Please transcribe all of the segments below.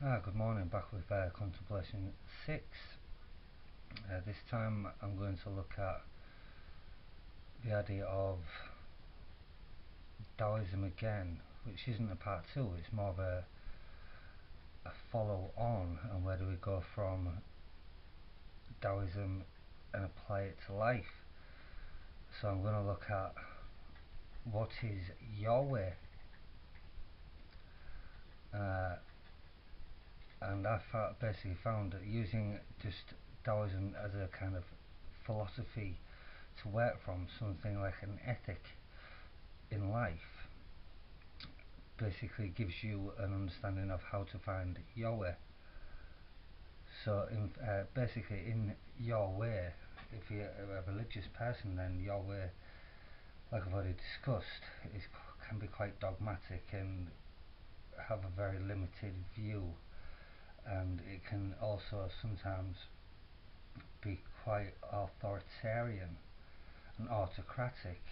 Good morning, back with Contemplation 6. This time I'm going to look at the idea of Daoism again, which isn't a part 2, it's more of a follow on, and where do we go from Daoism and apply it to life. So I'm going to look at what is your way, uh, and I basically found that using just Daoism as a kind of philosophy to work from, something like an ethic in life, basically gives you an understanding of how to find your way. So, basically, in your way, if you're a religious person, then your way, like I've already discussed, can be quite dogmatic and have a very limited view, and it can also sometimes be quite authoritarian and autocratic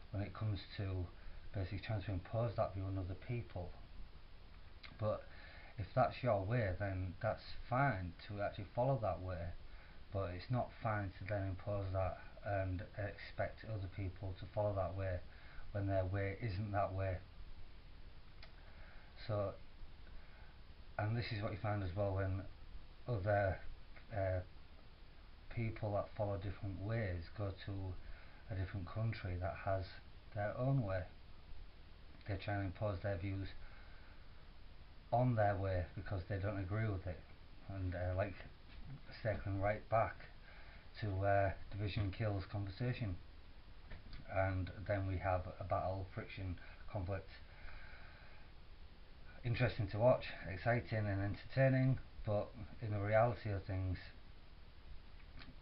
when it comes to basically trying to impose that view on other people. But if that's your way, then that's fine to actually follow that way. But it's not fine to then impose that and expect other people to follow that way when their way isn't that way. So, and this is what you find as well when other uh, people that follow different ways go to a different country that has their own way. They try and impose their views on their way because they don't agree with it. And like circling right back to division kills conversation, and then we have a battle, friction, conflict. Interesting to watch, exciting and entertaining, but in the reality of things,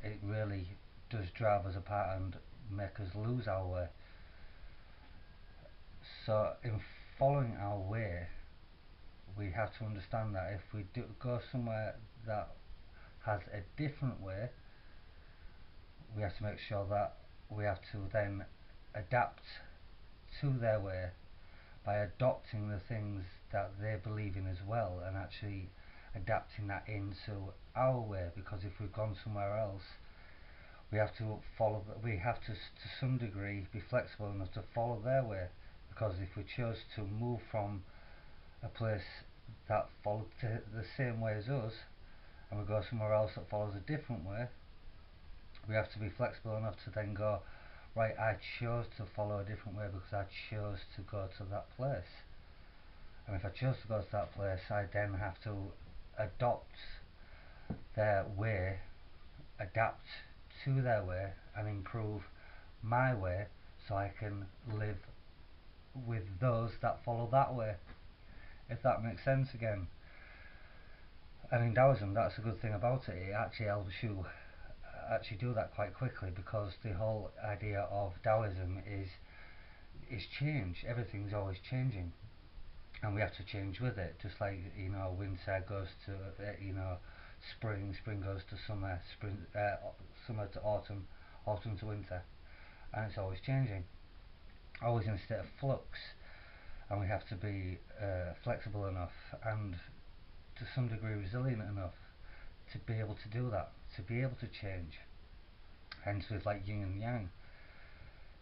it really does drive us apart and make us lose our way. So, in following our way, we have to understand that if we do go somewhere that has a different way, we have to make sure that we have to then adapt to their way by adopting the things that they believe in as well, and actually adapting that into our way. Because if we've gone somewhere else, we have to follow. We have to some degree, be flexible enough to follow their way. Because if we chose to move from a place that followed the same way as us, and we go somewhere else that follows a different way, we have to be flexible enough to then go, right, I chose to follow a different way because I chose to go to that place. And if I chose to go to that place, I then have to adopt their way, adapt to their way, and improve my way so I can live with those that follow that way, if that makes sense again. And in Taoism, that's a good thing about it. It actually helps you actually do that quite quickly, because the whole idea of Taoism is change. Everything's always changing, and we have to change with it. Just like, winter goes to spring, spring goes to summer, summer to autumn, autumn to winter, and it's always changing, always in a state of flux. And we have to be flexible enough and to some degree resilient enough to be able to do that, to be able to change. Hence, with like yin and yang,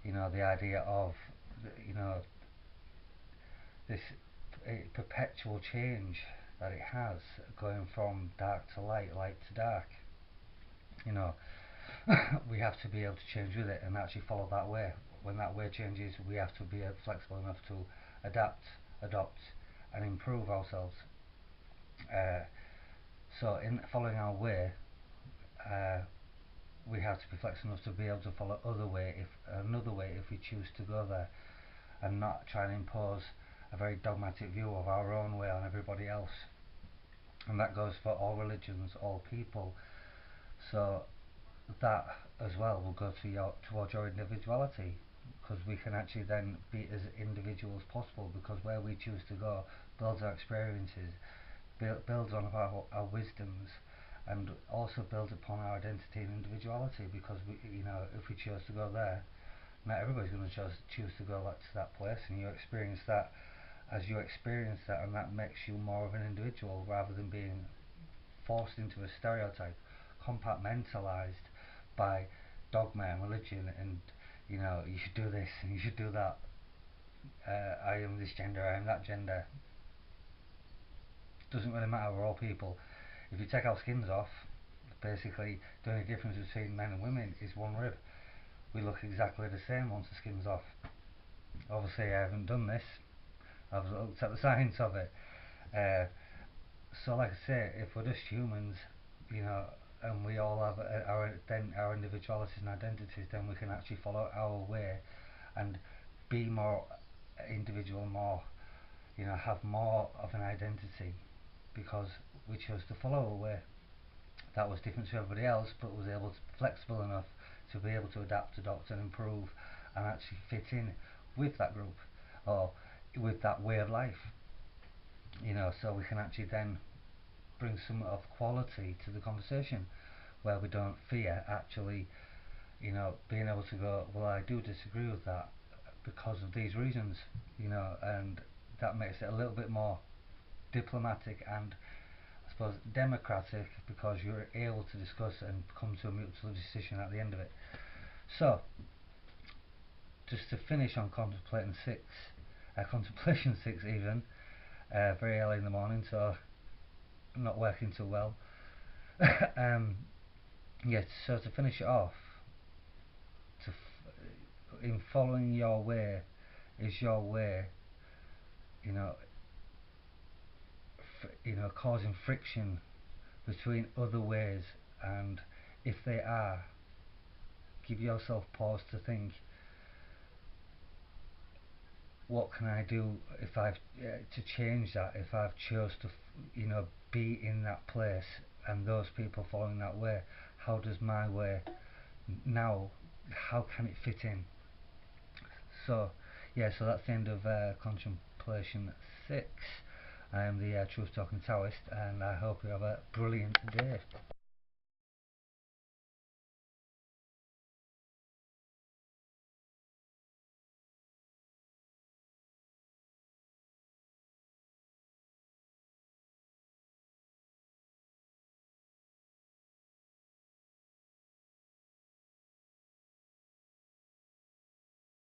the idea of you know this perpetual change that it has, going from dark to light to dark. You know, we have to be able to change with it and actually follow that way. When that way changes, we have to be flexible enough to adapt, adopt, and improve ourselves. Uh, so, in following our way, uh, we have to be flexible enough to be able to follow another way if we choose to go there, and not try and impose a very dogmatic view of our own way on everybody else. And that goes for all religions, all people. So that as well will go towards your individuality, because we can actually then be as individual as possible, because where we choose to go builds our experiences, builds on our wisdoms, and also builds upon our identity and individuality. Because if we choose to go there, not everybody's going to choose to go to that place, and you experience that as you experience that, and that makes you more of an individual rather than being forced into a stereotype, compartmentalized by dogma and religion, and you should do this and you should do that. I am this gender, I am that gender. Doesn't really matter. We're all people. If you take our skins off, basically the only difference between men and women is one rib. We look exactly the same once the skin's off. Obviously, I haven't done this. I've looked at the science of it. Uh, so, like I say, if we're just humans, you know, and we all have our individualities and identities, then we can actually follow our way and be more individual, more, have more of an identity because we chose to follow a way that was different to everybody else, but was able to be flexible enough to be able to adapt, adopt, and improve, and actually fit in with that group or with that way of life. So we can actually then bring some of quality to the conversation where we don't fear actually, being able to go, well, I do disagree with that because of these reasons, and that makes it a little bit more diplomatic and I suppose democratic because you're able to discuss and come to a mutual decision at the end of it. So, just to finish on contemplation 6 even, very early in the morning, so I'm not working too well. um, yeah, so to finish it off, in following your way, is your way, you know, causing friction between other ways, and if they are, give yourself pause to think, what can I do if I've to change that, if I've chose to be in that place and those people following that way, how does my way now, how can it fit in? So yeah, so that's the end of Contemplation 6. I am the Truth Talking Taoist, and I hope you have a brilliant day.